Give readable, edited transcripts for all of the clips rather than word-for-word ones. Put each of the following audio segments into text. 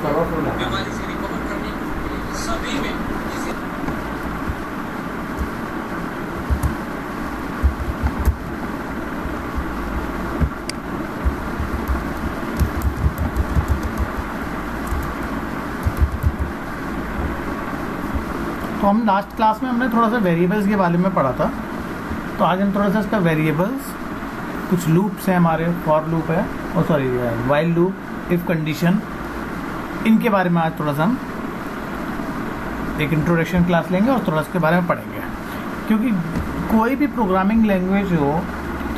बीमारी से रिकवर करने के लिए सभी में किसी तो हम लास्ट क्लास में हमने थोड़ा सा वेरिएबल्स के बारे में पढ़ा था, तो आज हम थोड़ा सा इसका वेरिएबल्स, कुछ लूप्स हैं हमारे, फॉर लूप है और sorry while loop, if condition, इनके बारे में आज थोड़ा सा हम एक इंट्रोडक्शन क्लास लेंगे और थोड़ा इसके बारे में पढ़ेंगे। क्योंकि कोई भी प्रोग्रामिंग लैंग्वेज हो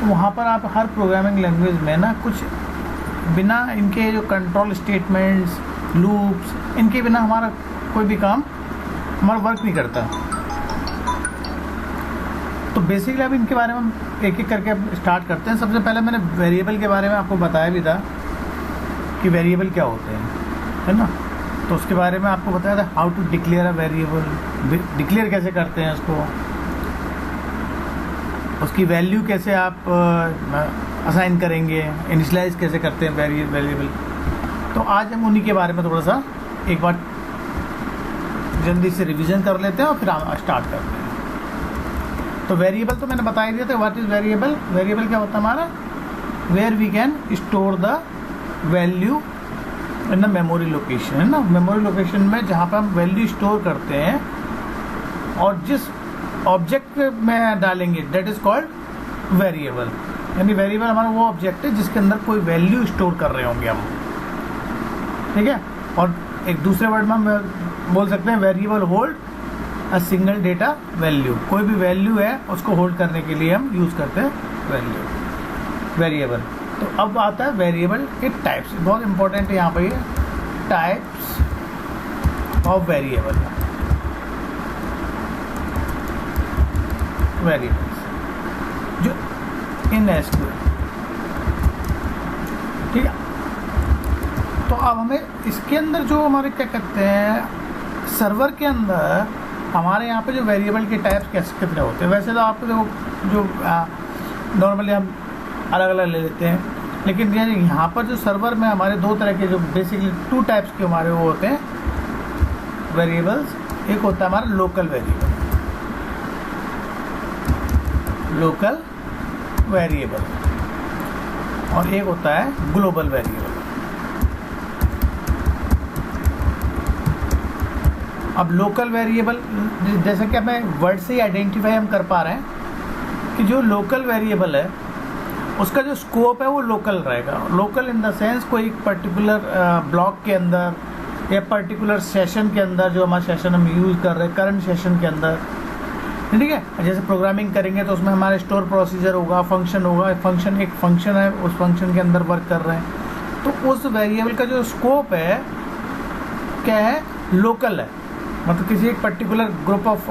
तो वहाँ पर आप हर प्रोग्रामिंग लैंग्वेज में ना कुछ बिना इनके जो कंट्रोल स्टेटमेंट्स, लूप्स, इनके बिना हमारा कोई भी काम हमारा वर्क नहीं करता। तो बेसिकली अब इनके बारे में हम एक एक करके अब स्टार्ट करते हैं। सबसे पहले मैंने वेरिएबल के बारे में आपको बताया भी था कि वेरिएबल क्या होते हैं, है ना। तो उसके बारे में आपको बताया था how to declare a variable, declare कैसे करते हैं उसको, उसकी वैल्यू कैसे आप असाइन करेंगे, इनिशियलाइज कैसे करते हैं वेरिएबल। तो आज हम उन्हीं के बारे में थोड़ा सा एक बार जल्दी से रिवीजन कर लेते हैं और फिर हम स्टार्ट करते हैं। तो वेरिएबल तो मैंने बता ही दिया था, व्हाट इज वेरिएबल। वेरिएबल क्या होता है हमारा, where we can store the value in the memory location, है ना। मेमोरी लोकेशन में जहाँ पर हम वैल्यू स्टोर करते हैं और जिस ऑब्जेक्ट में डालेंगे दैट इज कॉल्ड वेरिएबल। यानी वेरिएबल हमारा वो ऑब्जेक्ट है जिसके अंदर कोई वैल्यू स्टोर कर रहे होंगे हम, ठीक है। और एक दूसरे वर्ड में हम बोल सकते हैं variable hold a single data value. कोई भी वैल्यू है उसको होल्ड करने के लिए हम यूज़ करते हैं वेरिएबल। तो अब आता है वेरिएबल के टाइप्स, बहुत इंपॉर्टेंट है यहाँ पर ये टाइप्स ऑफ वेरिएबल। वेरिएबल्स जो इन एसक्यूएल, ठीक है। तो अब हमें इसके अंदर जो हमारे क्या कहते हैं, सर्वर के अंदर हमारे यहाँ पे जो वेरिएबल के टाइप्स कैसे कितने होते हैं। वैसे तो आप जो नॉर्मली हम अलग अलग ले लेते हैं, लेकिन यहाँ पर जो सर्वर में हमारे दो तरह के जो बेसिकली टू टाइप्स के हमारे वो होते हैं वेरिएबल्स। एक होता है हमारा लोकल वेरिएबल, लोकल वेरिएबल, और एक होता है ग्लोबल वेरिएबल। अब लोकल वेरिएबल जैसे कि हमें वर्ड से ही आइडेंटिफाई हम कर पा रहे हैं कि जो लोकल वेरिएबल है उसका जो स्कोप है वो लोकल रहेगा। लोकल इन द सेंस कोई पर्टिकुलर ब्लॉक के अंदर या पर्टिकुलर सेशन के अंदर, जो हमारा सेशन हम यूज़ कर रहे हैं करंट सेशन के अंदर, ठीक है। जैसे प्रोग्रामिंग करेंगे तो उसमें हमारा स्टोर प्रोसीजर होगा, फंक्शन होगा, फंक्शन एक फंक्शन है, उस फंक्शन के अंदर वर्क कर रहे हैं। तो उस वेरिएबल का जो स्कोप है क्या है, लोकल है। मतलब किसी एक पर्टिकुलर ग्रुप ऑफ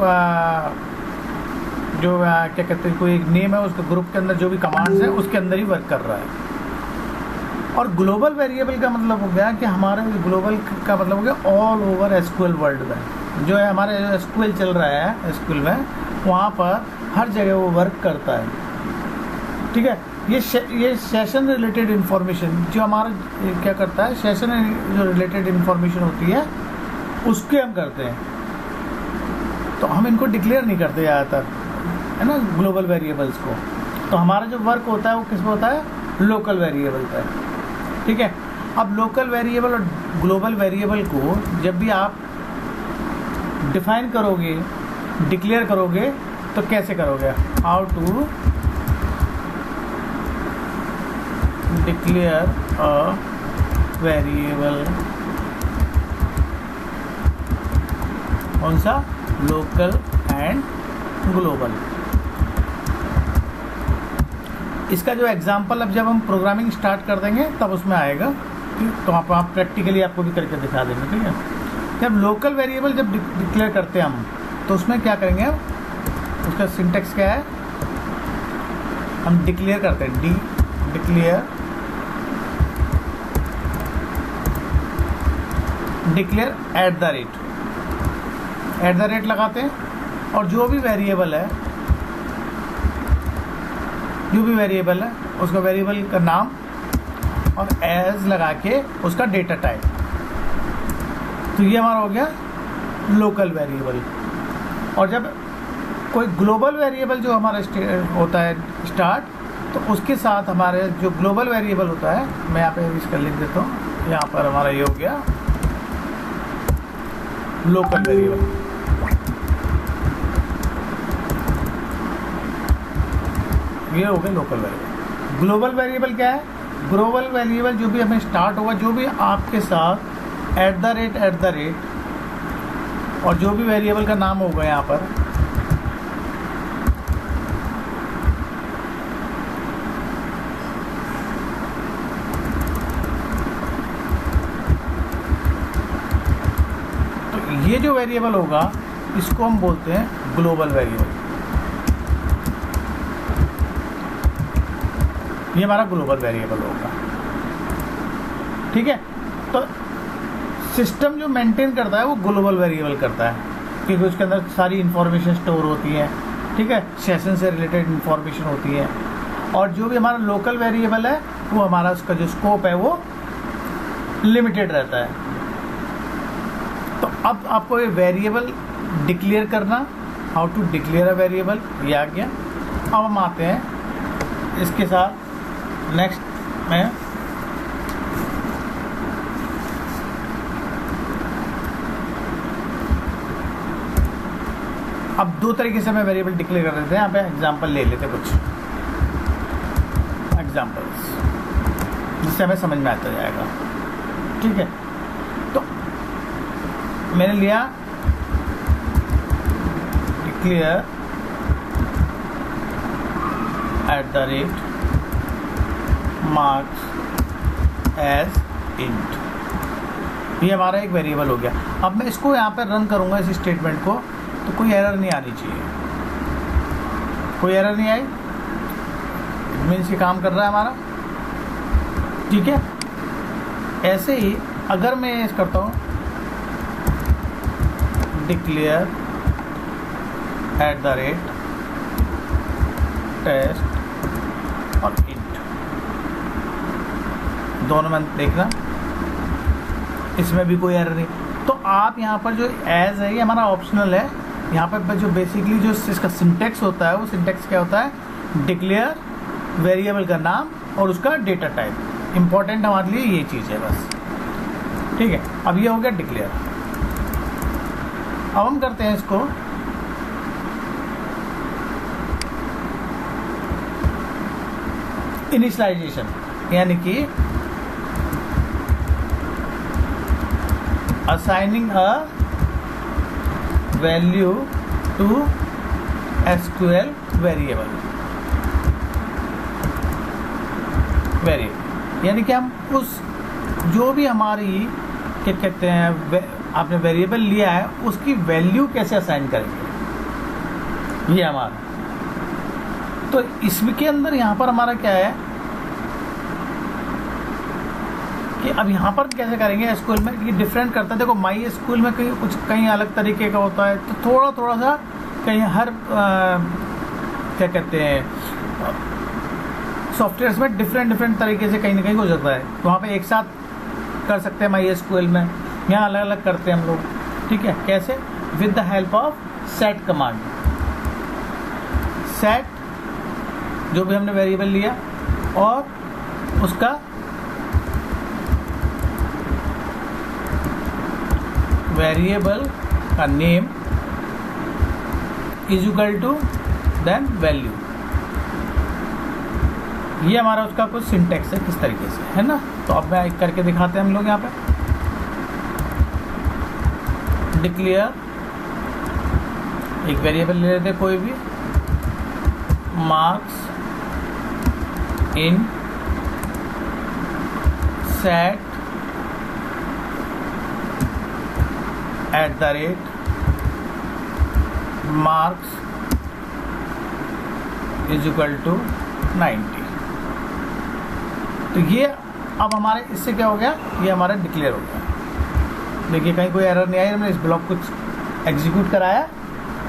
जो क्या कहते हैं, कोई एक नेम है, उसके ग्रुप के अंदर जो भी कमांड्स है उसके अंदर ही वर्क कर रहा है। और ग्लोबल वेरिएबल का मतलब हो गया कि हमारे ग्लोबल का मतलब हो गया ऑल ओवर एसक्यूएल वर्ल्ड में जो है हमारे एसक्यूएल चल रहा है, एसक्यूएल में वहाँ पर हर जगह वो वर्क करता है, ठीक है। ये सेशन रिलेटेड इन्फॉर्मेशन जो हमारा क्या करता है, सेशन जो रिलेटेड इन्फॉर्मेशन होती है उसके हम करते हैं। तो हम इनको डिक्लेयर नहीं करते ज़्यादातर, है ना, ग्लोबल वेरिएबल्स को। तो हमारा जो वर्क होता है वो किस पे होता है, लोकल वेरिएबल पे, ठीक है। अब लोकल वेरिएबल और ग्लोबल वेरिएबल को जब भी आप डिफाइन करोगे, डिक्लेयर करोगे, तो कैसे करोगे, how to declare a variable, कौन सा, लोकल एंड ग्लोबल। इसका जो एग्जांपल अब जब हम प्रोग्रामिंग स्टार्ट कर देंगे तब उसमें आएगा, तो आप प्रैक्टिकली आपको भी करके दिखा देंगे, ठीक है। जब लोकल वेरिएबल जब डिक्लेयर करते हैं हम, तो उसमें क्या करेंगे हम, उसका सिंटेक्स क्या है, हम डिक्लेयर करते हैं, डिक्लेयर एट द रेट लगाते हैं, और जो भी वेरिएबल है उसका वेरिएबल का नाम और एज लगा के उसका डेटा टाइप, तो ये हमारा हो गया लोकल वेरिएबल। और जब कोई ग्लोबल वेरिएबल जो हमारा होता है स्टार्ट, तो उसके साथ हमारे जो ग्लोबल वेरिएबल होता है, मैं यहाँ पे इसका लिख देता हूँ, यहाँ पर हमारा ये हो गया लोकल वेरिएबल। ये हो गया लोकल वेरिएबल। ग्लोबल वेरिएबल क्या है? ग्लोबल वेरिएबल जो भी हमें स्टार्ट होगा, जो भी आपके साथ एट द रेट और जो भी वेरिएबल का नाम होगा यहाँ पर, तो ये जो वेरिएबल होगा इसको हम बोलते हैं ग्लोबल वेरिएबल। ये हमारा ग्लोबल वेरिएबल होगा, ठीक है। तो सिस्टम जो मेंटेन करता है वो ग्लोबल वेरिएबल करता है, क्योंकि उसके अंदर सारी इंफॉर्मेशन स्टोर होती है, ठीक है, सेशन से रिलेटेड इंफॉर्मेशन होती है। और जो भी हमारा लोकल वेरिएबल है वो हमारा उसका जो स्कोप है वो लिमिटेड रहता है। तो अब आपको ये वेरिएबल डिक्लेयर करना, how to declare a variable, ये आ गया। अब हम आते हैं इसके साथ नेक्स्ट में, अब दो तरीके से हमें वेरिएबल डिक्लेयर कर देते हैं। यहाँ पे एग्जांपल ले लेते कुछ एग्जांपल्स, जिससे हमें समझ में आता जाएगा, ठीक है। तो मैंने लिया declare at the rate marks as int. ये हमारा एक वेरिएबल हो गया। अब मैं इसको यहाँ पर रन करूँगा इस स्टेटमेंट को, तो कोई एरर नहीं आनी चाहिए। कोई एरर नहीं आई, मीन्स ये काम कर रहा है हमारा, ठीक है। ऐसे ही अगर मैं इस करता हूँ declare at the rate test और इंट, दोनों में देखना, इसमें भी कोई एरर नहीं। तो आप यहाँ पर जो एज है ये हमारा ऑप्शनल है। यहाँ पर जो बेसिकली जो इसका सिंटेक्स होता है, वो सिंटेक्स क्या होता है? डिक्लेयर वेरिएबल का नाम और उसका डेटा टाइप। इम्पोर्टेंट हमारे लिए ये चीज़ है बस, ठीक है। अब ये हो गया डिक्लेयर। अब हम करते हैं इसको इनिशियलाइजेशन, यानी कि assigning a value to SQL variable, यानी कि हम उस जो भी हमारी क्या कहते हैं आपने वेरिएबल लिया है उसकी वैल्यू कैसे असाइन करेंगे, ये हमारा। तो इसके अंदर यहाँ पर हमारा क्या है कि अब यहाँ पर कैसे करेंगे एसक्यूएल में, ये डिफरेंट करता है। देखो माई एसक्यूएल में कहीं अलग तरीके का होता है, तो थोड़ा सा कहीं हर क्या कहते हैं सॉफ्टवेयर्स में डिफरेंट तरीके से कहीं ना कहीं हो जाता है। तो वहाँ पे एक साथ कर सकते हैं माई एसक्यूएल में, यहाँ अलग अलग करते हैं हम लोग, ठीक है। कैसे? With the help of set command. Set जो भी हमने वेरिएबल लिया और उसका वेरिएबल का name is equal to then value. ये हमारा उसका कुछ सिंटेक्स है किस तरीके से, है ना। तो अब मैं एक करके दिखाते हैं हम लोग यहाँ पे। डिक्लेयर एक वेरिएबल ले लेते कोई भी, marks in set at the rate marks is equal to 90। तो ये अब हमारे इससे क्या हो गया, ये हमारा डिक्लेयर हो गया। देखिए कहीं कोई एरर नहीं आई, हमने इस ब्लॉक को एग्जीक्यूट कराया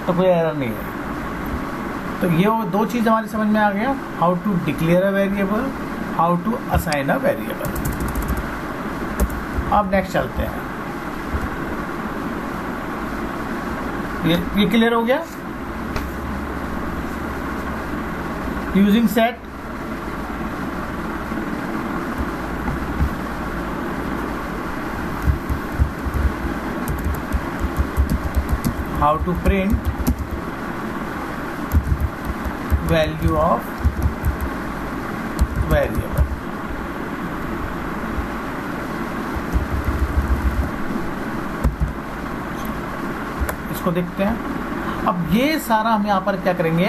तो कोई एरर नहीं है। तो ये वो दो चीज़ हमारी समझ में आ गया, how to declare a variable, how to assign a variable. अब नेक्स्ट चलते हैं। ये क्लियर हो गया। Using set, how to print value of variable. इसको देखते हैं। अब ये सारा हम यहाँ पर क्या करेंगे,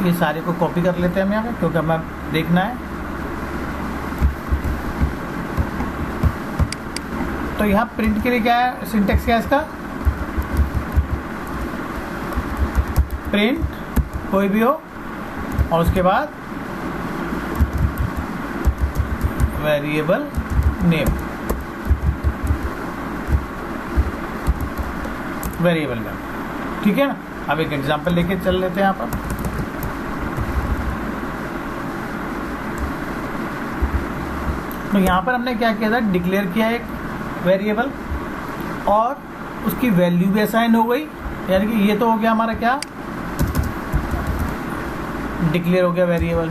ये सारे को कॉपी कर लेते हैं हम यहाँ पे, क्योंकि हमें देखना है। तो यहाँ प्रिंट के लिए क्या है, सिंटेक्स क्या है इसका, प्रिंट कोई भी हो और उसके बाद वेरिएबल नेम, वेरिएबल नेम, ठीक है ना। अब एक एग्जांपल लेके चल लेते हैं यहाँ पर। तो यहाँ पर हमने क्या किया था, डिक्लेयर किया एक वेरिएबल और उसकी वैल्यू भी असाइन हो गई, यानी कि ये तो हो गया हमारा क्या, डिक्लेयर हो गया वेरिएबल।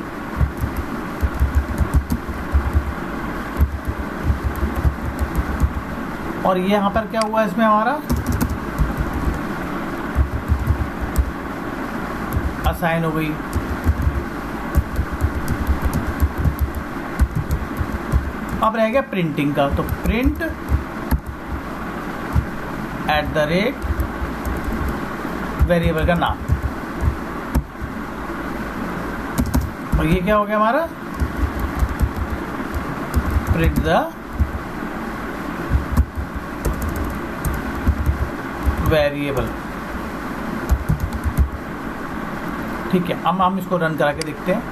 और ये यहाँ पर क्या हुआ इसमें हमारा, असाइन हो गई। अब रह गया प्रिंटिंग का, तो print eight the rate variable का नाम, और ये क्या हो गया हमारा, प्रिंट द वेरिएबल। ठीक है, अब हम इसको रन करा के देखते हैं।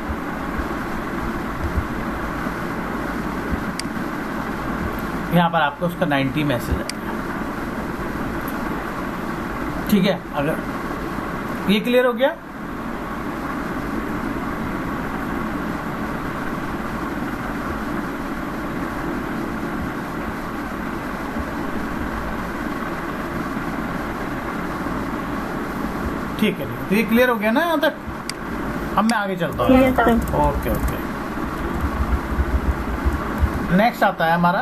यहाँ पर आपको उसका 90 मैसेज है, ठीक है। अगर ये क्लियर हो गया, ठीक है, तो ये क्लियर हो गया ना यहाँ तक। अब मैं आगे चलता हूँ। ओके ओके, नेक्स्ट आता है हमारा।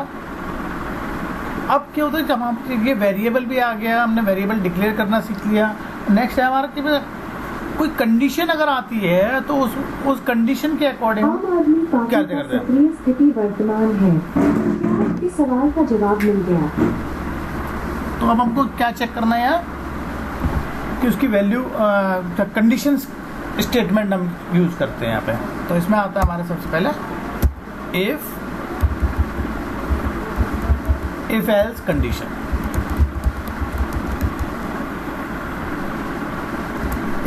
अब क्या होता है, जब हम ये वेरिएबल भी आ गया, हमने वेरिएबल डिक्लेयर करना सीख लिया। नेक्स्ट है हमारा कि कोई कंडीशन अगर आती है तो उस कंडीशन के अकॉर्डिंग क्या करते हैं। स्थिति वर्तमान है, आपके सवाल का जवाब मिल गया। तो अब हमको क्या चेक करना है यार, कि उसकी वैल्यू कंडीशन स्टेटमेंट हम यूज करते हैं यहाँ पे। तो इसमें आता है हमारे सबसे पहले if else condition.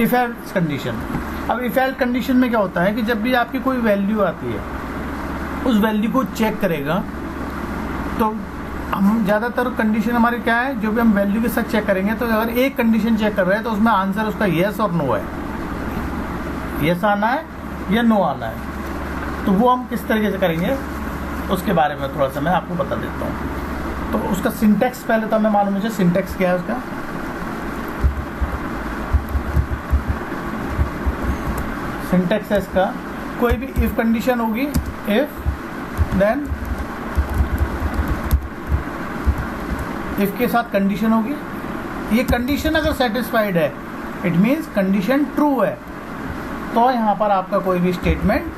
If else condition, अब इफ एल्स कंडीशन में क्या होता है कि जब भी आपकी कोई वैल्यू आती है, उस वैल्यू को चेक करेगा। तो हम ज़्यादातर कंडीशन हमारी क्या है, जो भी हम वैल्यू के साथ चेक करेंगे, तो अगर एक कंडीशन चेक कर रहे हैं तो उसमें आंसर उसका येस और नो है, येस आना है या नो आना है। तो वो हम किस तरीके से करेंगे उसके बारे में थोड़ा सा मैं आपको बता देता हूँ। तो उसका सिंटेक्स पहले तो हमें मालूम है, सिंटेक्स क्या है उसका। सिंटेक्स है इसका, कोई भी इफ कंडीशन होगी, इफ देन इफ के साथ कंडीशन होगी। ये कंडीशन अगर सेटिस्फाइड है, इट मीन्स कंडीशन ट्रू है, तो यहाँ पर आपका कोई भी स्टेटमेंट,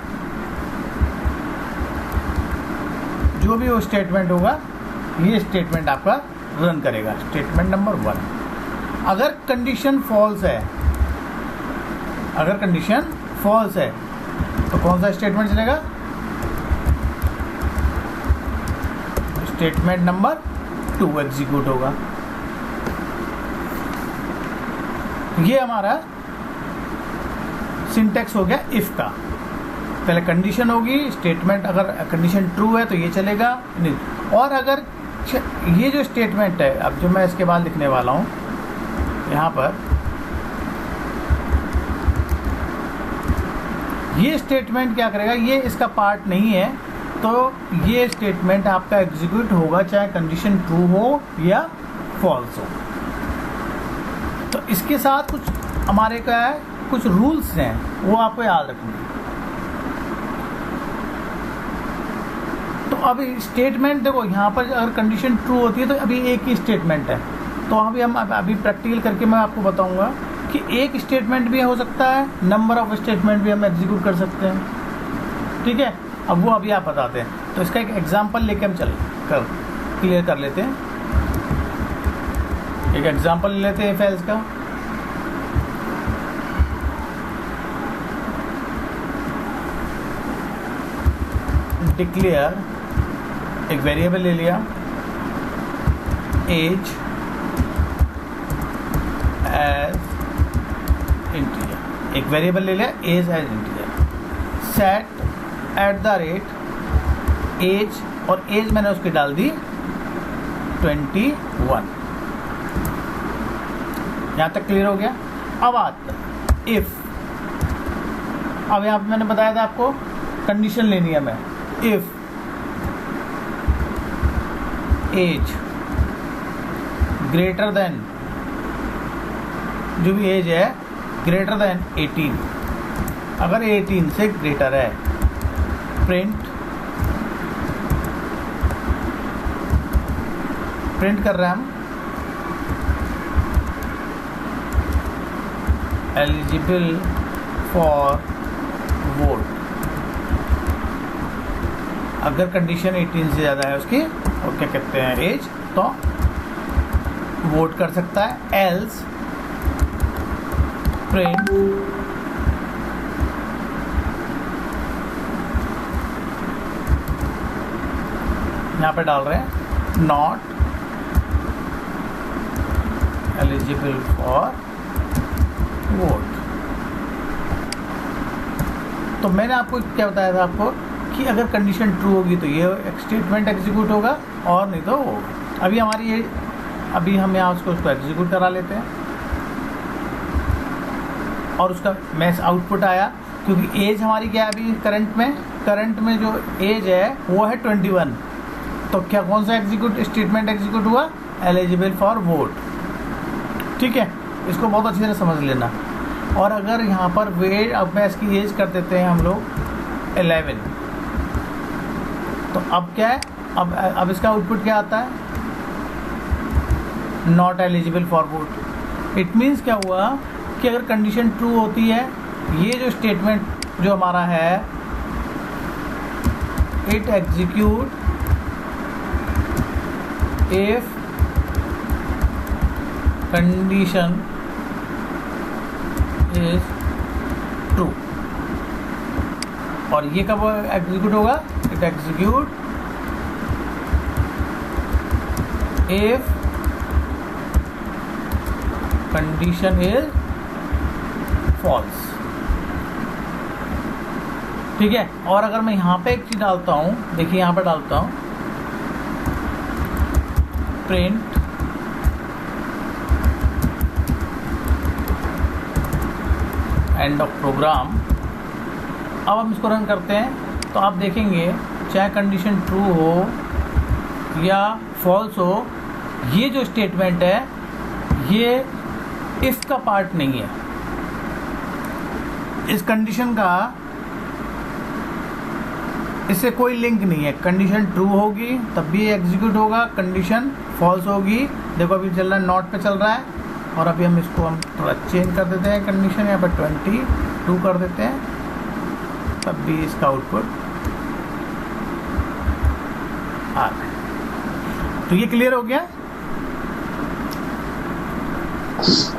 जो भी वो स्टेटमेंट होगा, ये स्टेटमेंट आपका रन करेगा। Statement number 1। अगर कंडीशन फॉल्स है, अगर कंडीशन फॉल्स है तो कौन सा स्टेटमेंट चलेगा, स्टेटमेंट नंबर 2 एग्जीक्यूट होगा। ये हमारा सिंटेक्स हो गया इफ का। पहले कंडीशन होगी, स्टेटमेंट अगर कंडीशन ट्रू है तो ये चलेगा नहीं। और अगर ये जो स्टेटमेंट है, अब जो मैं इसके बाद लिखने वाला हूँ यहाँ पर, ये स्टेटमेंट क्या करेगा, ये इसका पार्ट नहीं है, तो ये स्टेटमेंट आपका एग्जीक्यूट होगा चाहे कंडीशन ट्रू हो या फॉल्स हो। तो इसके साथ कुछ हमारे क्या है, कुछ रूल्स हैं, वो आपको याद रखने हैं। तो अभी स्टेटमेंट देखो, यहाँ पर अगर कंडीशन ट्रू होती है तो अभी एक ही स्टेटमेंट है, तो अभी हम अभी प्रैक्टिकल करके मैं आपको बताऊंगा कि एक स्टेटमेंट भी हो सकता है, नंबर ऑफ स्टेटमेंट भी हम एग्जीक्यूट कर सकते हैं। ठीक है, अब वो अभी आप बताते हैं। तो इसका एक एग्जांपल लेके हम क्लियर कर लेते हैं। एक एग्जांपल ले लेते हैं इफ एल्स का। डिक्लेयर, एक वेरिएबल ले लिया एज एज इंटीजर, एक वेरिएबल ले लिया age as integer. Set at the rate age, और एज मैंने उसकी डाल दी 21। यहाँ तक क्लियर हो गया। अब आता इफ, अब यहाँ पे मैंने बताया था आपको कंडीशन लेनी है मैं। इफ एज ग्रेटर देन, जो भी एज है ग्रेटर देन 18, अगर 18 से ग्रेटर है, प्रिंट कर रहे हैं हम एलिजिबल फॉर वोट। अगर कंडीशन 18 से ज़्यादा है उसकी, और क्या कहते हैं एज, तो वोट कर सकता है। एल्स प्रिंट यहाँ पे डाल रहे हैं नॉट एलिजिबल फॉर वोट। तो मैंने आपको क्या बताया था आपको कि अगर कंडीशन ट्रू होगी तो ये स्टेटमेंट एग्जीक्यूट होगा, और नहीं तो वो। अभी हमारी ये, अभी हम यहाँ उसको एग्जीक्यूट करा लेते हैं, और उसका मैच आउटपुट आया, क्योंकि एज हमारी क्या है अभी करंट में जो एज है वो है 21। तो क्या कौन सा स्टेटमेंट एग्जीक्यूट हुआ, एलिजिबल फॉर वोट। ठीक है, इसको बहुत अच्छी तरह समझ लेना। और अगर यहाँ पर वेट, अब मैं इसकी एज कर देते हैं हम लोग 11, तो अब क्या है, अब इसका आउटपुट क्या आता है, not eligible for vote. It means क्या हुआ कि अगर कंडीशन ट्रू होती है, ये जो स्टेटमेंट जो हमारा है, it execute if condition is true. और ये कब एग्जीक्यूट होगा, it execute if condition is false. ठीक है, और अगर मैं यहाँ पे एक चीज डालता हूँ, देखिए यहाँ पे डालता हूँ प्रिंट एंड ऑफ प्रोग्राम। अब हम इसको रन करते हैं, तो आप देखेंगे चाहे कंडीशन ट्रू हो या फॉल्स हो, ये जो स्टेटमेंट है ये इफ का पार्ट नहीं है। इस कंडीशन का इससे कोई लिंक नहीं है। कंडीशन ट्रू होगी तब भी एग्जीक्यूट होगा, कंडीशन फॉल्स होगी, देखो अभी चल रहा है नॉट पे चल रहा है, और अभी हम इसको थोड़ा चेंज कर देते हैं, कंडीशन यहाँ पर 22 कर देते हैं, तब भी इसका आउटपुट आ गया। तो ये क्लियर हो गया।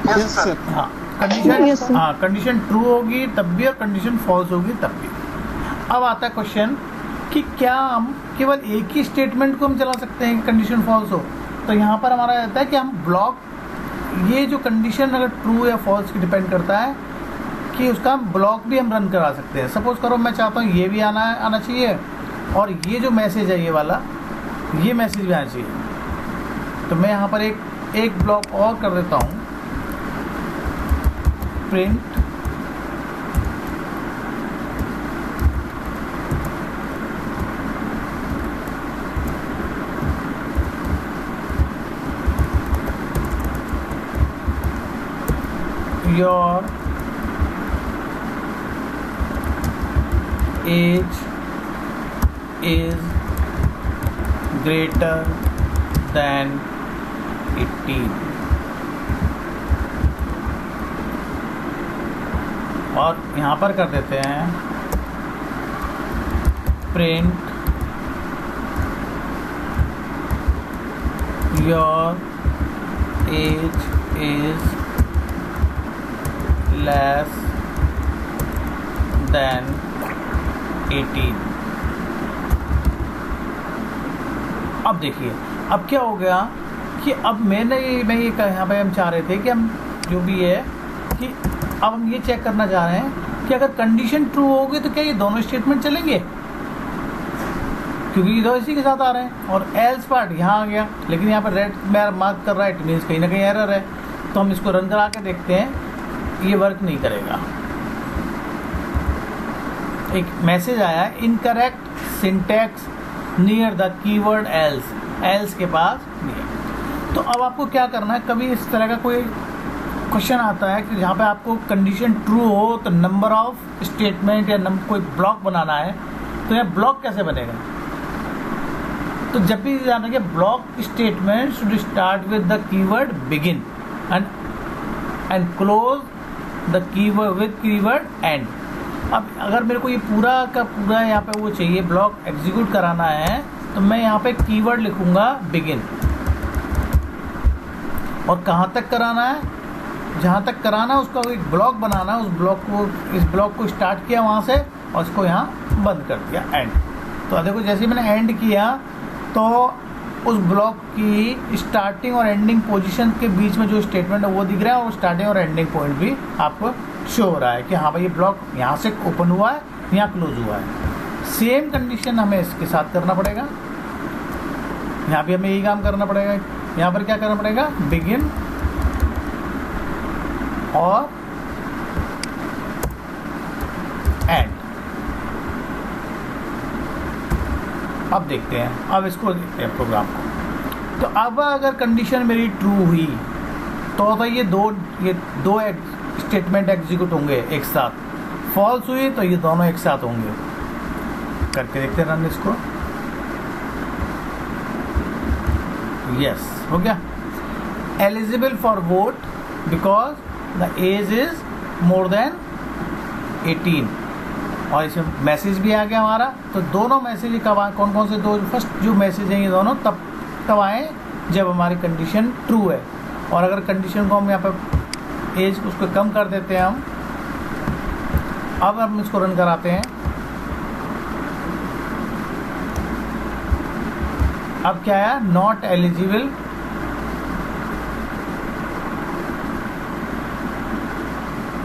Yes sir. हाँ, कंडीशन, हाँ कंडीशन ट्रू होगी तब भी और कंडीशन फॉल्स होगी तब भी। अब आता है क्वेश्चन कि क्या हम केवल एक ही स्टेटमेंट को हम चला सकते हैं कि कंडीशन फॉल्स हो। तो यहाँ पर हमारा रहता है कि हम ब्लॉक, ये जो कंडीशन अगर ट्रू या फॉल्स की डिपेंड करता है कि उसका हम ब्लॉक भी हम रन करा सकते हैं। सपोज करो मैं चाहता हूँ ये भी आना चाहिए, और ये जो मैसेज है ये वाला, ये मैसेज भी आना चाहिए। तो मैं यहाँ पर एक ब्लॉक और कर देता हूँ, print your age is greater than 18। और यहाँ पर कर देते हैं print your age is less than 18। अब देखिए अब क्या हो गया कि अब मैं ये यहाँ पे हम चाह रहे थे कि हम जो भी है कि अब हम ये चेक करना चाह रहे हैं कि अगर कंडीशन ट्रू होगी तो क्या ये दोनों स्टेटमेंट चलेंगे, क्योंकि ये दो इसी के साथ आ रहे हैं। और एल्स पार्ट यहाँ आ गया, लेकिन यहाँ पर रेड मार्क कर रहा है, इट मीन्स कहीं ना कहीं एरर है। तो हम इसको रन करा के देखते हैं, ये वर्क नहीं करेगा। एक मैसेज आया incorrect syntax near the keyword else, else के पास नहीं है। तो अब आपको क्या करना है, कभी इस तरह का कोई क्वेश्चन आता है कि जहाँ पे आपको कंडीशन ट्रू हो तो नंबर ऑफ स्टेटमेंट या कोई ब्लॉक बनाना है, तो यह ब्लॉक कैसे बनेगा। तो जब भी जाना कि block statement should start with the keyword begin and close the keyword with keyword and. अब अगर मेरे को ये पूरा का पूरा यहाँ पे वो चाहिए ब्लॉक एग्जीक्यूट कराना है, तो मैं यहाँ पे कीवर्ड लिखूंगा बिगिन। और कहाँ तक कराना है, जहाँ तक कराना है उसका एक ब्लॉक बनाना है, उस ब्लॉक को, इस ब्लॉक को स्टार्ट किया वहाँ से और इसको यहाँ बंद कर दिया एंड। तो देखो जैसे ही मैंने एंड किया तो उस ब्लॉक की स्टार्टिंग और एंडिंग पोजीशन के बीच में जो स्टेटमेंट है वो दिख रहा है, और स्टार्टिंग और एंडिंग पॉइंट भी आपको शो हो रहा है कि हाँ भाई ये ब्लॉक यहाँ से ओपन हुआ है, यहाँ क्लोज हुआ है। सेम कंडीशन हमें इसके साथ करना पड़ेगा, यहाँ भी हमें यही काम करना पड़ेगा। यहाँ पर क्या करना पड़ेगा, बिगिन और एंड। अब देखते हैं, अब इसको देखते हैं प्रोग्राम को। तो अब अगर कंडीशन मेरी ट्रू हुई तो ये दो स्टेटमेंट एग्जीक्यूट होंगे एक साथ। फॉल्स हुई तो ये दोनों एक साथ होंगे। करके देखते हैं रन इसको। यस हो गया। Eligible for vote because the age is more than 18। और इसमें मैसेज भी आ गया हमारा। तो दोनों मैसेज कब आए, कौन कौन से दो, फर्स्ट जो मैसेज हैं ये दोनों तब आए जब हमारी कंडीशन ट्रू है। और अगर कंडीशन को हम यहाँ पर एज उसको कम कर देते हैं हम, अब हम इसको रन कराते हैं। अब क्या है, नॉट एलिजिबल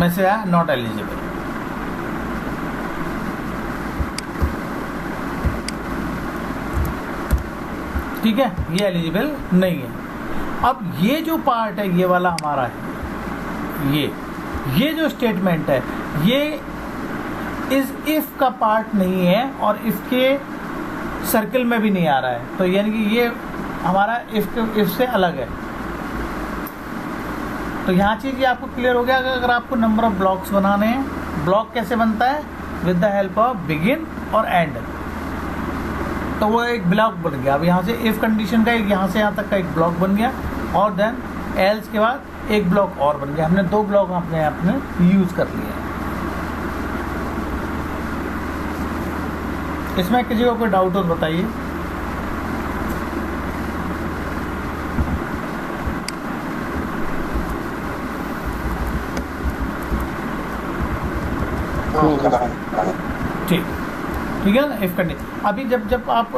मैसेज आया, नॉट एलिजिबल। ठीक है, ये एलिजिबल नहीं है। अब ये जो पार्ट है ये वाला हमारा है, ये जो स्टेटमेंट है ये इस इफ का पार्ट नहीं है और इफ के सर्किल में भी नहीं आ रहा है। तो यानी कि ये हमारा इफ से अलग है। तो यहाँ चीज़ ये आपको क्लियर हो गया। अगर आपको नंबर ऑफ ब्लॉक्स बनाने हैं, ब्लॉक कैसे बनता है, with the help of begin और एंड। तो वो एक ब्लॉक बन गया। अब यहाँ से इफ कंडीशन का एक यहाँ से यहाँ तक का एक ब्लॉक बन गया, और देन एल्स के बाद एक ब्लॉक और बन गया। हमने दो ब्लॉक अपने यूज कर लिए। इसमें किसी को कोई डाउट हो तो बताइए। ठीक है ना। इफ कंडीशन अभी जब आप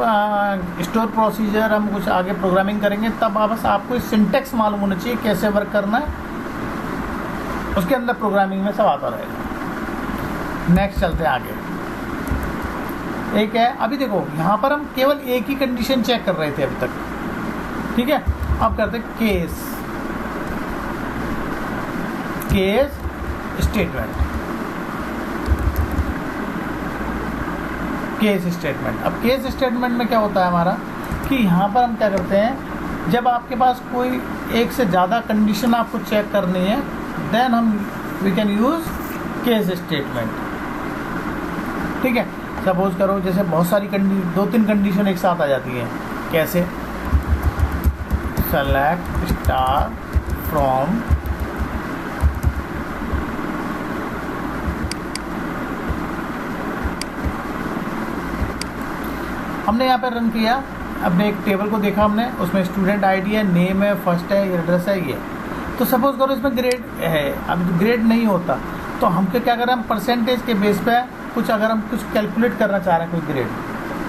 स्टोर प्रोसीजर हम कुछ आगे प्रोग्रामिंग करेंगे तब बस आपको सिंटेक्स मालूम होना चाहिए कैसे वर्क करना है, उसके अंदर प्रोग्रामिंग में सब आता रहेगा। नेक्स्ट चलते हैं आगे। एक है, अभी देखो यहाँ पर हम केवल एक ही कंडीशन चेक कर रहे थे अभी तक। ठीक है, अब करते केस स्टेटमेंट। Case statement. अब केस स्टेटमेंट में क्या होता है हमारा कि यहाँ पर हम क्या करते हैं, जब आपके पास कोई एक से ज़्यादा कंडीशन आपको चेक करनी है देन हम we can use case statement. ठीक है, सपोज करो जैसे बहुत सारी 2-3 कंडीशन एक साथ आ जाती हैं। कैसे? सेलेक्ट स्टार फ्रॉम हमने यहाँ पे रन किया, अपने एक टेबल को देखा हमने, उसमें स्टूडेंट आईडी है, नेम है, फर्स्ट है, एड्रेस है, ये। तो सपोज करो इसमें ग्रेड है, अब ग्रेड नहीं होता तो हमको क्या करें, हम परसेंटेज के बेस पे कुछ अगर हम कुछ कैलकुलेट करना चाह रहे हैं कोई ग्रेड,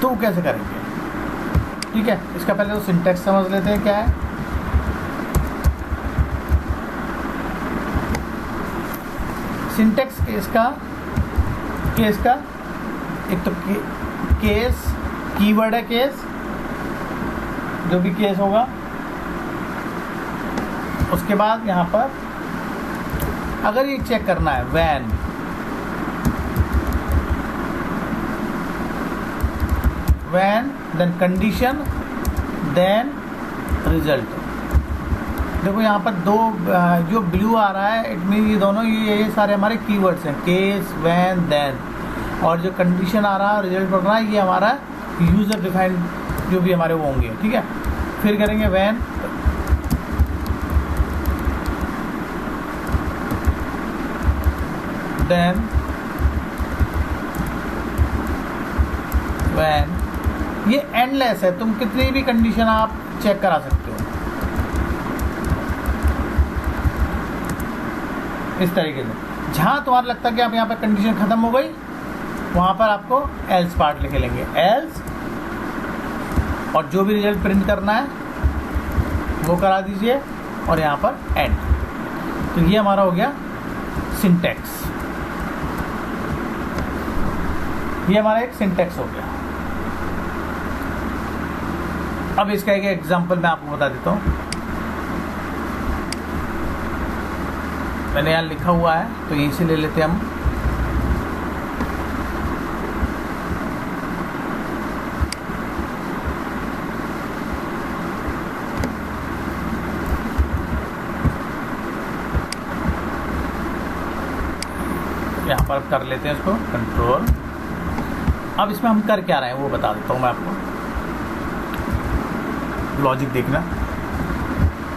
तो वो कैसे करेंगे? ठीक है, इसका पहले तो सिंटैक्स समझ लेते हैं क्या है। सिंटैक्स केस का एक तो केस कीवर्ड है, केस जो भी केस होगा, उसके बाद यहाँ पर अगर ये चेक करना है when then condition then result. देखो यहाँ पर दो जो ब्लू आ रहा है, इट मीन ये दोनों ये सारे हमारे कीवर्ड्स हैं, केस, व्हेन, देन। और जो कंडीशन आ रहा है, रिजल्ट पढ़ रहा है, ये हमारा यूजर डिफाइंड जो भी हमारे वो होंगे। ठीक है, फिर करेंगे व्हेन देन व्हेन। ये एंडलेस है, तुम कितनी भी कंडीशन आप चेक करा सकते हो इस तरीके से। जहां तुम्हारा लगता है कि आप यहाँ पर कंडीशन खत्म हो गई, वहां पर आपको एल्स पार्ट लिखे लेंगे, एल्स, और जो भी रिजल्ट प्रिंट करना है वो करा दीजिए, और यहाँ पर एंड। तो ये हमारा हो गया सिंटैक्स, ये हमारा एक सिंटैक्स हो गया। अब इसका एक एग्जांपल मैं आपको बता देता हूँ। मैंने यहाँ लिखा हुआ है तो यहीं से ले लेते हैं हम। यहाँ पर कर लेते हैं इसको कंट्रोल। अब इसमें हम कर क्या रहे हैं वो बता देता हूँ मैं आपको, लॉजिक देखना।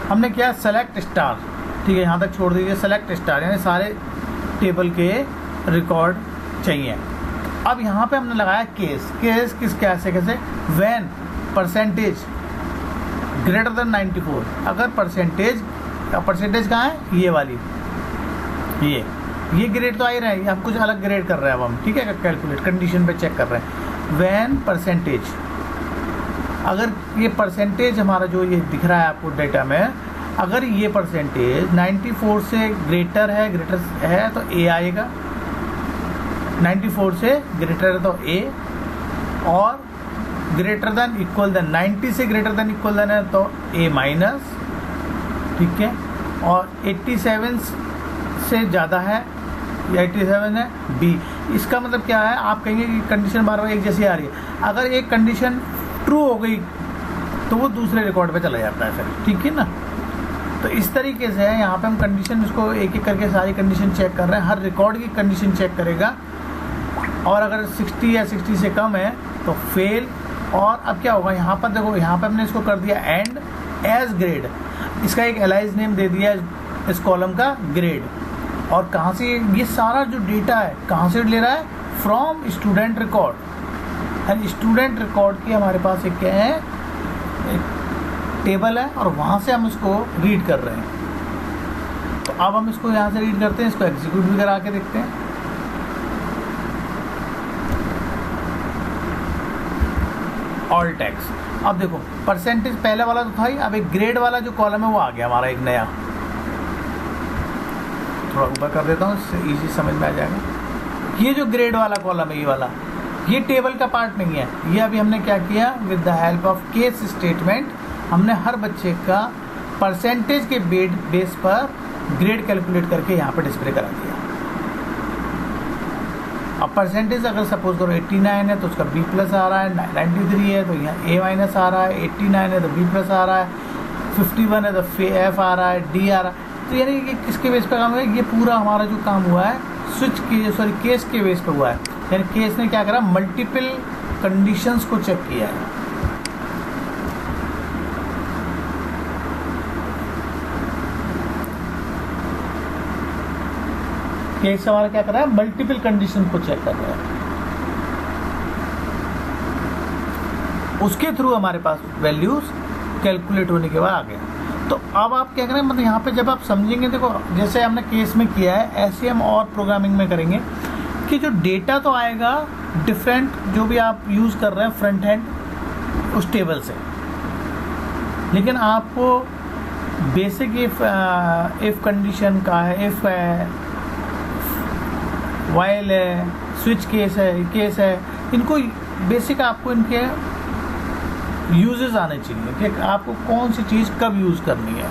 हमने किया सेलेक्ट स्टार, ठीक है, यहाँ तक छोड़ दीजिए। सेलेक्ट स्टार यानी सारे टेबल के रिकॉर्ड चाहिए। अब यहाँ पे हमने लगाया केस। केस किस कैसे व्हेन परसेंटेज ग्रेटर देन 94। अगर परसेंटेज कहाँ है, ये वाली, ये ग्रेड तो आ ही रहा है, हम कुछ अलग ग्रेड कर रहे हैं अब हम। ठीक है, कैलकुलेट कंडीशन पे चेक कर रहे हैं। व्हेन परसेंटेज, अगर ये परसेंटेज हमारा जो ये दिख रहा है आपको डेटा में, अगर ये परसेंटेज 94 से ग्रेटर है तो ए आएगा, 94 से ग्रेटर है तो ए, और ग्रेटर देन इक्वल देन 90 से ग्रेटर देन इक्वल देन है तो ए माइनस। ठीक है, और 87 से ज़्यादा है या 87 है बी। इसका मतलब क्या है, आप कहेंगे कि कंडीशन बार बार एक जैसी आ रही है। अगर एक कंडीशन ट्रू हो गई तो वो दूसरे रिकॉर्ड पे चला जाता है फिर। ठीक है ना, तो इस तरीके से यहाँ पे हम कंडीशन इसको एक एक करके सारी कंडीशन चेक कर रहे हैं, हर रिकॉर्ड की कंडीशन चेक करेगा, और अगर 60 या 60 से कम है तो फेल। और अब क्या होगा, यहाँ पर देखो, यहाँ पे हमने इसको कर दिया एंड एज ग्रेड, इसका एक एलाइज नेम दे दिया इस कॉलम का ग्रेड। और कहाँ से ये सारा जो डेटा है कहाँ से ले रहा है, from student record. And student record की हमारे पास एक क्या है, एक टेबल है, और वहाँ से हम इसको रीड कर रहे हैं। तो अब हम इसको यहाँ से रीड करते हैं, इसको एग्जीक्यूट भी करा के देखते हैं। All tax. अब देखो परसेंटेज पहले वाला तो था ही, अब एक ग्रेड वाला जो कॉलम है वो आ गया हमारा एक नया। थोड़ा ऊपर कर देता हूँ, इससे इजी समझ में आ जाएगा। ये जो ग्रेड वाला कॉलम है, ये वाला, ये टेबल का पार्ट नहीं है। ये अभी हमने क्या किया, with the help of case statement हमने हर बच्चे का परसेंटेज के बेस पर ग्रेड कैलकुलेट करके यहाँ पर डिस्प्ले करा दिया। अब परसेंटेज अगर सपोज करो 89 है तो उसका बी प्लस आ रहा है, 93 है तो यहाँ ए माइनस आ रहा है, 89 है तो बी प्लस आ रहा है, 51 है तो एफ आ रहा है, डी आ रहा है। तो यानी कि किसके बेस पे काम हुआ है? ये पूरा हमारा जो काम हुआ है केस के बेस पे हुआ है। यानी केस ने क्या करा, मल्टीपल कंडीशंस को चेक किया है। केस हमारा क्या कर रहा है, मल्टीपल कंडीशन को चेक कर रहा है। उसके थ्रू हमारे पास वैल्यूज कैलकुलेट होने के बाद आ गया। तो अब आप क्या करें, मतलब यहाँ पे जब आप समझेंगे, देखो जैसे हमने केस में किया है, ऐसे हम और प्रोग्रामिंग में करेंगे कि जो डेटा तो आएगा डिफरेंट, जो भी आप यूज़ कर रहे हैं फ्रंट एंड उस टेबल से, लेकिन आपको बेसिक इफ कंडीशन का है, इफ है, वाइल है, स्विच केस है, इनको बेसिक आपको इनके यूजेस आने चाहिए कि आपको कौन सी चीज़ कब यूज़ करनी है।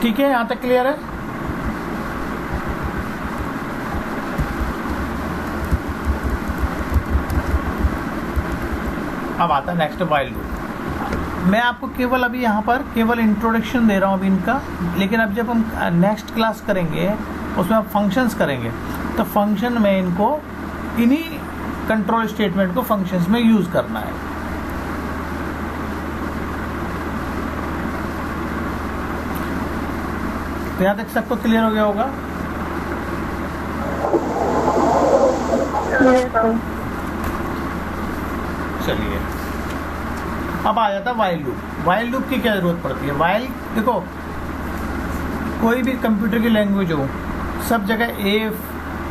ठीक है, यहाँ तक क्लियर है? अब आता है नेक्स्ट वाइल लूप। मैं आपको केवल अभी यहाँ पर केवल इंट्रोडक्शन दे रहा हूँ अभी इनका, लेकिन अब जब हम नेक्स्ट क्लास करेंगे उसमें आप फंक्शंस करेंगे, तो फंक्शन में इनको इन्हीं कंट्रोल स्टेटमेंट को फंक्शंस में यूज़ करना है। तो यहाँ तक सबको क्लियर हो गया होगा? चलिए, अब आ जाता है वाइल लूप। वाइल लूप की क्या ज़रूरत पड़ती है? वाइल, देखो कोई भी कंप्यूटर की लैंग्वेज हो, सब जगह if,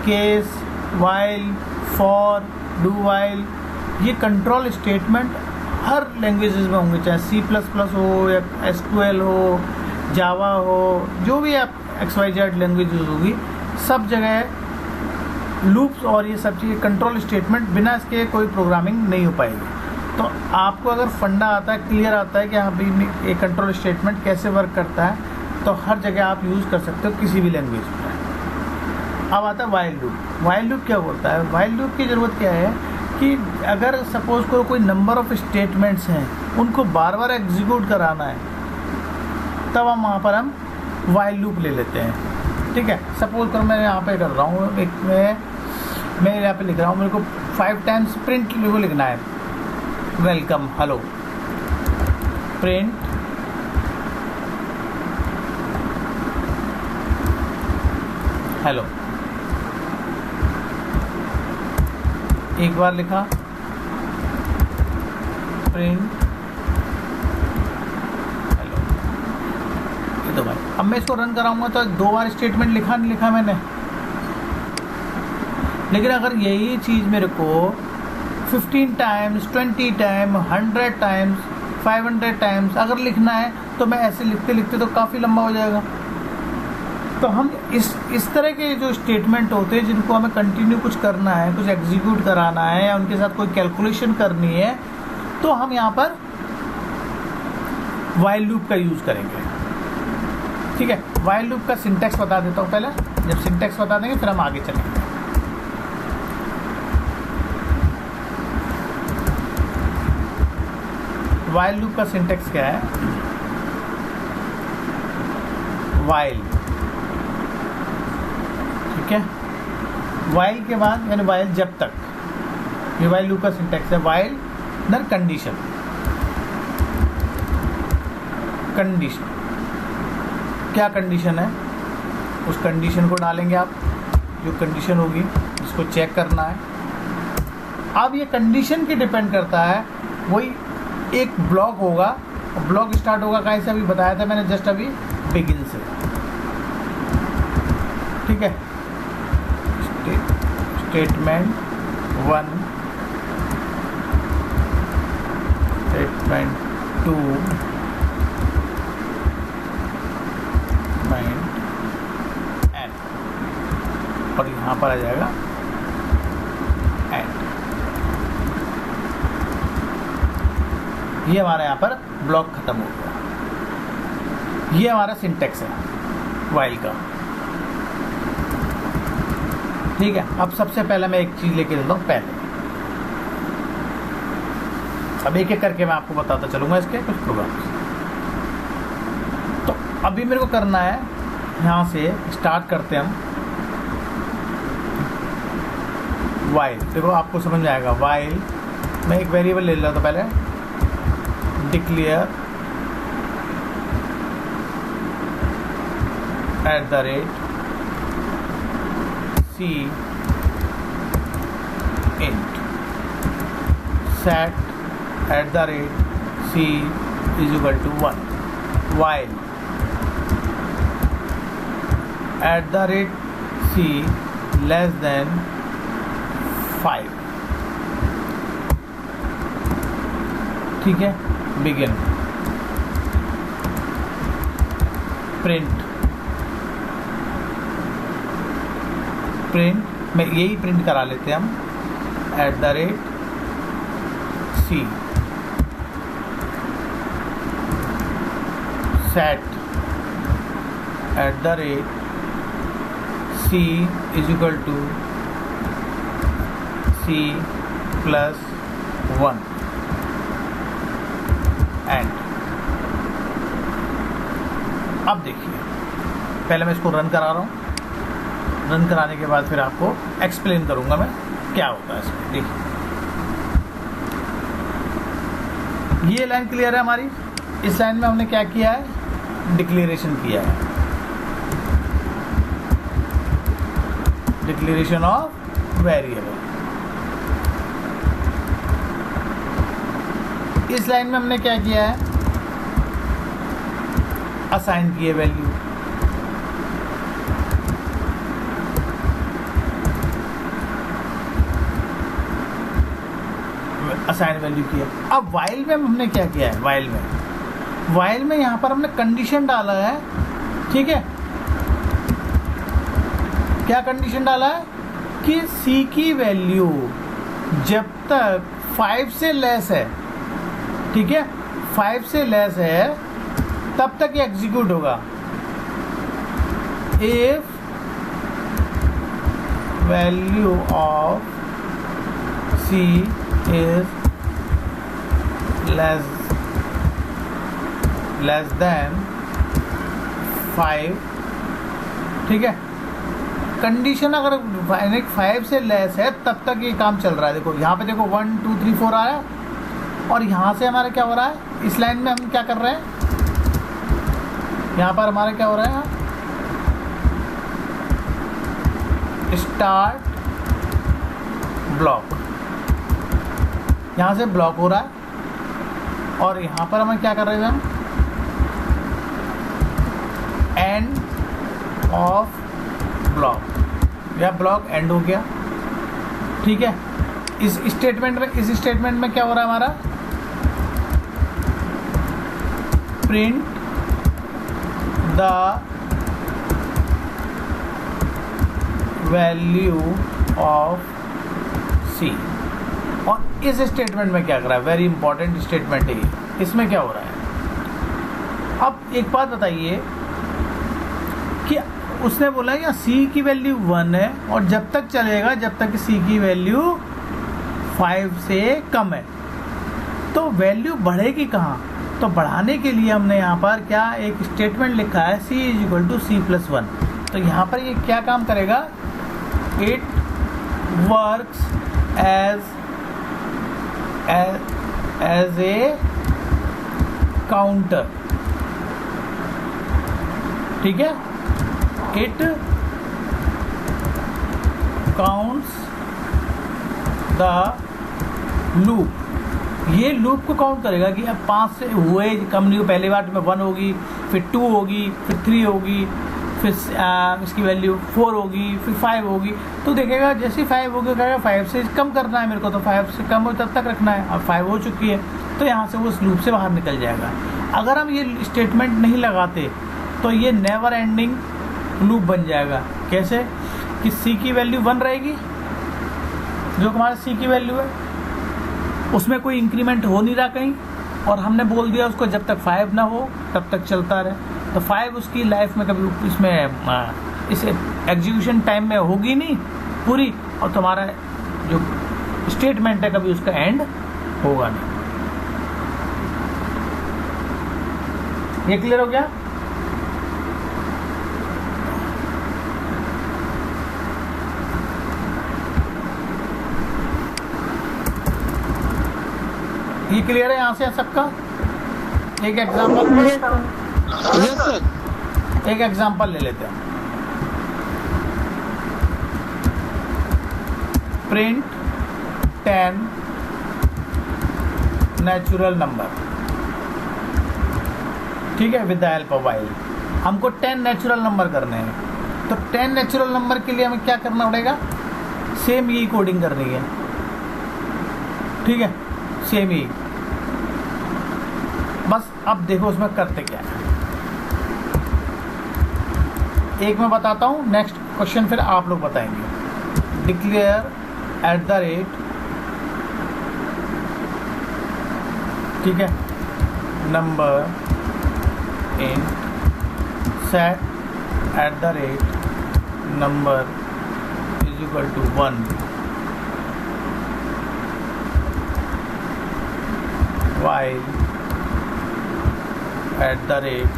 case, while, for, do while, ये कंट्रोल स्टेटमेंट हर लैंग्वेजेस में होंगे, चाहे C++ हो या SQL हो, जावा हो, जो भी आप XYZ लैंग्वेजेस होगी, सब जगह लूप्स और ये सब चीज़ें कंट्रोल स्टेटमेंट, बिना इसके कोई प्रोग्रामिंग नहीं हो पाएगी। तो आपको अगर फंडा आता है, क्लियर आता है कि हाँ भाई ये कंट्रोल स्टेटमेंट कैसे वर्क करता है, तो हर जगह आप यूज़ कर सकते हो किसी भी लैंग्वेज में। अब आता है वाइल लूप। वाइल लूप क्या होता है? वाइल लूप की ज़रूरत क्या है कि अगर सपोज को कोई नंबर ऑफ स्टेटमेंट्स हैं, उनको बार बार एग्जीक्यूट कराना है, तब हम वहाँ पर हम वाइल लूप ले लेते हैं। ठीक है, सपोज करो मैं यहाँ पे कर रहा हूँ, मैं यहाँ पे लिख रहा हूँ, मेरे को 5 टाइम्स प्रिंट को लिखना है, वेलकम, हेलो, प्रिंट हेलो। एक बार लिखा, प्रिंट हेलो, ये तो भाई अब मैं इसको रन कराऊंगा तो 2 बार स्टेटमेंट लिखा नहीं लिखा मैंने। लेकिन अगर यही चीज़ मेरे को 15 टाइम्स, 20 टाइम, 100 टाइम्स, 500 टाइम्स अगर लिखना है, तो मैं ऐसे लिखते लिखते तो काफ़ी लंबा हो जाएगा। तो हम इस तरह के जो स्टेटमेंट होते हैं, जिनको हमें कंटिन्यू कुछ करना है, कुछ एग्जीक्यूट कराना है या उनके साथ कोई कैलकुलेशन करनी है, तो हम यहाँ पर वाइल लूप का यूज़ करेंगे। ठीक है, वाइल लूप का सिंटैक्स बता देता हूँ पहले, जब सिंटैक्स बता देंगे फिर हम आगे चलेंगे। वाइल लूप का सिंटैक्स क्या है? वाइल, ठीक है, वाइल के बाद यानी वाइल जब तक, ये वाइल लूप का सिंटैक्स है। वाइल दर कंडीशन, कंडीशन क्या कंडीशन है, उस कंडीशन को डालेंगे आप, जो कंडीशन होगी उसको चेक करना है। अब ये कंडीशन की डिपेंड करता है, वही एक ब्लॉक होगा, ब्लॉक स्टार्ट होगा कहाँ से, अभी बताया था मैंने जस्ट अभी, बिगिन से। ठीक है, स्टेटमेंट 1, स्टेटमेंट 2, एंड, और यहाँ पर आ जाएगा एंड। ये हमारा यहाँ पर ब्लॉक खत्म हो गया। ये हमारा सिंटैक्स है वाइल का। ठीक है, अब सबसे पहले मैं एक चीज़ लेके चलता हूँ। पहले अब एक एक करके मैं आपको बताता चलूँगा इसके कुछ प्रोग्राम्स। तो अभी मेरे को करना है, यहाँ से स्टार्ट करते हैं हम वाइल। देखो आपको समझ में आएगा। वाइल मैं एक वेरिएबल ले लेता हूँ पहले, declare @c int set @c is equal to 1 while @c less than 5। ठीक है, बिगिन प्रिंट में यही प्रिंट करा लेते हैं हम @c set @c is equal to c plus 1 and. अब देखिए, पहले मैं इसको रन करा रहा हूँ। रन कराने के बाद फिर आपको एक्सप्लेन करूंगा मैं क्या होता है इसमें। देखिए ये लाइन क्लियर है हमारी। इस लाइन में हमने क्या किया है, डिक्लेरेशन किया है, डिक्लेरेशन ऑफ वेरिएबल। इस लाइन में हमने क्या किया है, असाइन किए वैल्यू। असाइन वैल्यू किया। अब वाइल में हमने क्या किया है, वाइल में यहां पर हमने कंडीशन डाला है। ठीक है, क्या कंडीशन डाला है कि c की वैल्यू जब तक 5 से लेस है, ठीक है, 5 से लेस है तब तक ये एग्जीक्यूट होगा। If value of c is less than 5, ठीक है। कंडीशन अगर 5 से लेस है तब तक ये काम चल रहा है। देखो यहाँ पे देखो 1 2 3 4 आया, और यहाँ से हमारा क्या हो रहा है, इस लाइन में हम क्या कर रहे हैं, यहाँ पर हमारा क्या हो रहा है, स्टार्ट ब्लॉक, यहाँ से ब्लॉक हो रहा है। और यहाँ पर हमें क्या कर रहे थे, हम एंड ऑफ ब्लॉक, या ब्लॉक एंड हो गया। ठीक है, इस स्टेटमेंट में क्या हो रहा है हमारा, print the value of c। और इस स्टेटमेंट में क्या कर रहा है, वेरी इंपॉर्टेंट स्टेटमेंट है ये। इसमें क्या हो रहा है, अब एक बात बताइए कि उसने बोला या c की वैल्यू 1 है, और जब तक चलेगा जब तक c की वैल्यू 5 से कम है। तो वैल्यू बढ़ेगी कहाँ, तो बढ़ाने के लिए हमने यहाँ पर क्या एक स्टेटमेंट लिखा है, c = c+1। तो यहाँ पर ये क्या काम करेगा, it works as a counter. ठीक है, इट काउंट्स द लूप। ये लूप को काउंट करेगा कि अब 5 से हुए कम नहीं, पहले बार में 1 होगी, फिर 2 होगी, फिर 3 होगी, फिर इसकी वैल्यू 4 होगी, फिर 5 होगी। तो देखेगा जैसे 5 होगी कहेगा 5 से कम करना है मेरे को, तो 5 से कम हो तब तक रखना है। अब 5 हो चुकी है तो यहाँ से वो उस लूप से बाहर निकल जाएगा। अगर हम ये स्टेटमेंट नहीं लगाते तो ये नेवर एंडिंग लूप बन जाएगा। कैसे कि c की वैल्यू 1 रहेगी, जो हमारा c की वैल्यू है उसमें कोई इंक्रीमेंट हो नहीं रहा कहीं, और हमने बोल दिया उसको जब तक 5 ना हो तब तक चलता रहे। तो 5 उसकी लाइफ में कभी इसमें इस एग्जीक्यूशन टाइम में होगी नहीं पूरी, और तुम्हारा जो स्टेटमेंट है कभी उसका एंड होगा नहीं। ये क्लियर हो गया? ये क्लियर है यहाँ से सबका? एक एग्जांपल, यस सर। एक एग्जांपल ले लेते हैं। प्रिंट 10 नेचुरल नंबर, ठीक है, with the help of while. हमको 10 नेचुरल नंबर करने हैं, तो 10 नेचुरल नंबर के लिए हमें क्या करना पड़ेगा? सेम यही कोडिंग करनी है, ठीक है, सेम ही। बस अब देखो उसमें करते क्या है, एक मैं बताता हूँ, नेक्स्ट क्वेश्चन फिर आप लोग बताएंगे। डिक्लेयर एट द रेट, ठीक है, number in set at the rate number is equal to 1 while at the rate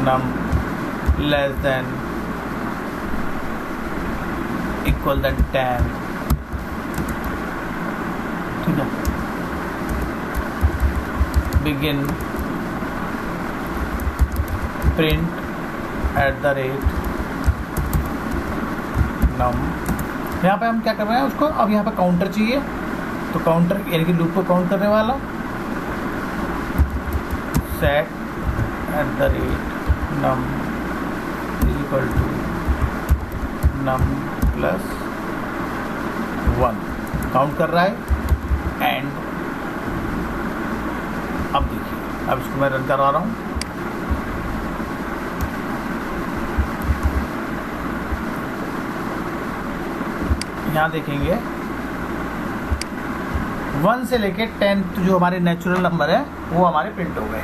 num less than equal than 10, ठीक है, begin print at the rate num, यहाँ पे हम क्या कर रहे हैं उसको, अब यहाँ पे काउंटर चाहिए, तो काउंटर यानी कि लूप को काउंट करने वाला, set at the rate num is equal to num plus 1, count कर रहा है, एंड अब देखिए, अब इसको मैं रन करा रहा हूँ। यहाँ देखेंगे 1 से लेके 10 जो हमारे नेचुरल नंबर है वो हमारे प्रिंट हो गए।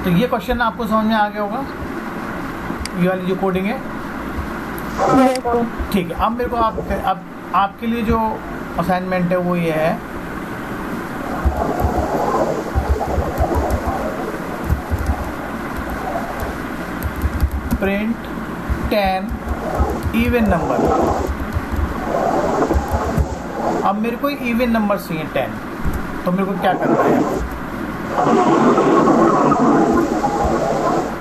तो ये क्वेश्चन आपको समझ में आ गया होगा, ये वाली जो कोडिंग है, ठीक है। अब मेरे को अब आपके लिए जो असाइनमेंट है वो ये है, प्रिंट 10 इवन नंबर। अब मेरे को इवन नंबर चाहिए 10, तो मेरे को क्या करना है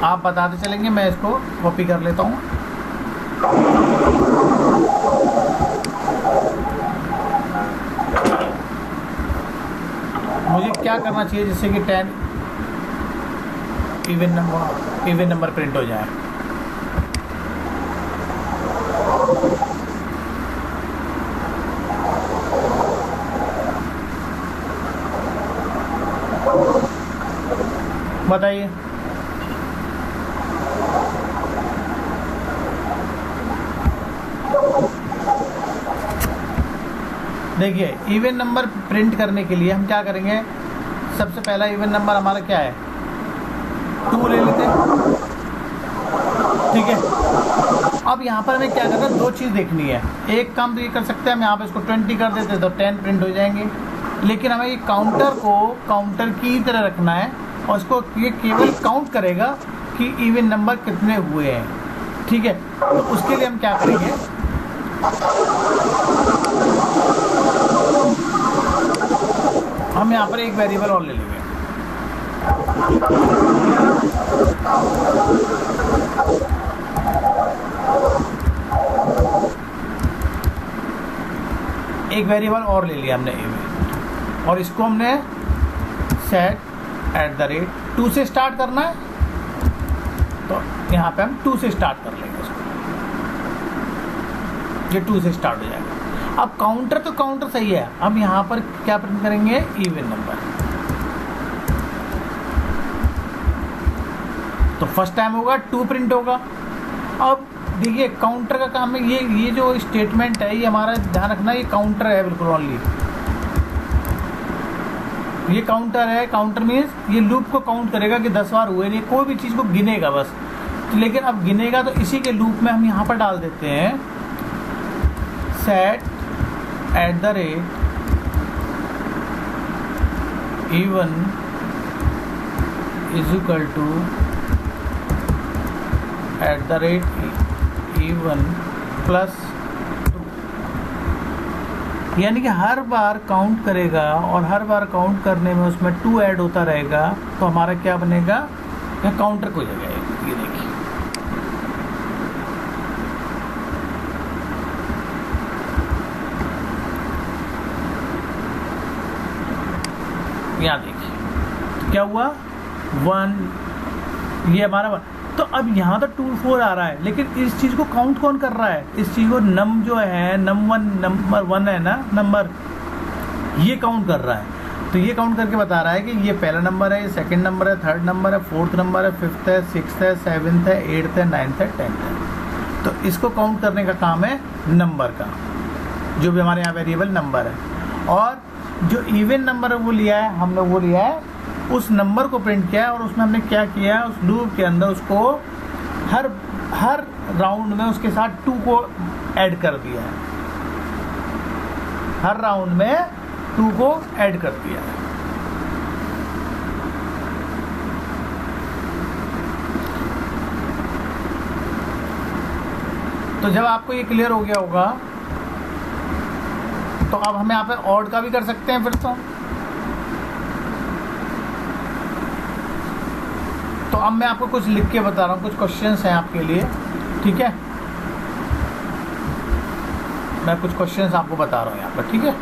आप बताते चलेंगे, मैं इसको कॉपी कर लेता हूँ। मुझे क्या करना चाहिए जिससे कि 10 इवन नंबर प्रिंट हो जाए? बताइए। देखिए, इवन नंबर प्रिंट करने के लिए हम क्या करेंगे, सबसे पहला इवन नंबर हमारा क्या है, 2 ले लेते हैं, ठीक है। अब यहाँ पर हमें क्या करना है, 2 चीज़ देखनी है। एक काम तो ये कर सकते हैं, हम यहाँ पे इसको 20 कर देते तो 10 प्रिंट हो जाएंगे, लेकिन हमें ये काउंटर को काउंटर की तरह रखना है और इसको ये केवल काउंट करेगा कि इवन नंबर कितने हुए हैं, ठीक है। तो उसके लिए हम क्या करेंगे, हम यहाँ पर एक वेरिएबल और ले लेंगे, एक वेरिएबल और ले लिया हमने इवन, और इसको हमने सेट एट द रेट 2 से स्टार्ट करना है, तो यहाँ पे हम 2 से स्टार्ट कर लेंगे इसको, ये 2 से स्टार्ट हो जाएगा। अब काउंटर तो काउंटर सही है, हम यहाँ पर क्या प्रिंट करेंगे, इवन नंबर। तो फर्स्ट टाइम होगा 2 प्रिंट होगा। अब देखिए काउंटर का काम है, ये जो स्टेटमेंट है ये हमारा ध्यान रखना, ये काउंटर है बिल्कुल ओनली, ये काउंटर है। काउंटर मीन्स ये लूप को काउंट करेगा कि 10 बार हुए, नहीं कोई भी चीज़ को गिनेगा बस। लेकिन अब गिनेगा तो इसी के लूप में हम यहाँ पर डाल देते हैं set at the rate even is equal to @even plus 2, यानी कि हर बार काउंट करेगा और हर बार काउंट करने में उसमें 2 ऐड होता रहेगा, तो हमारा क्या बनेगा, या काउंटर को जाएगा। ये देखिए, यहाँ देखिए क्या हुआ, 1, ये हमारा 1। तो अब यहाँ तो 2 4 आ रहा है, लेकिन इस चीज़ को काउंट कौन कर रहा है, इस चीज़ को नम जो है, नंबर 1 है ना, नंबर ये काउंट कर रहा है। तो ये काउंट करके बता रहा है कि ये पहला नंबर है, ये सेकंड नंबर है, थर्ड नंबर है, फोर्थ नंबर है, फिफ्थ है, सिक्स्थ है, सेवन्थ है, एट्थ है, नाइन्थ है, टेंथ है। तो इसको काउंट करने का काम है नंबर का, जो भी हमारे यहाँ वेरिएबल नंबर है। और जो इवन नंबर है वो लिया है, हम लोग वो लिया है, उस नंबर को प्रिंट किया है, और उसमें हमने क्या किया है, उस लूप के अंदर उसको हर राउंड में उसके साथ 2 को ऐड कर दिया है, हर राउंड में 2 को ऐड कर दिया है। तो जब आपको ये क्लियर हो गया होगा, तो अब हम यहाँ पे ऑड का भी कर सकते हैं फिर तो अब मैं आपको कुछ लिख के बता रहा हूँ, कुछ क्वेश्चंस हैं आपके लिए, ठीक है। मैं कुछ क्वेश्चंस आपको बता रहा हूँ यहाँ पर, ठीक है।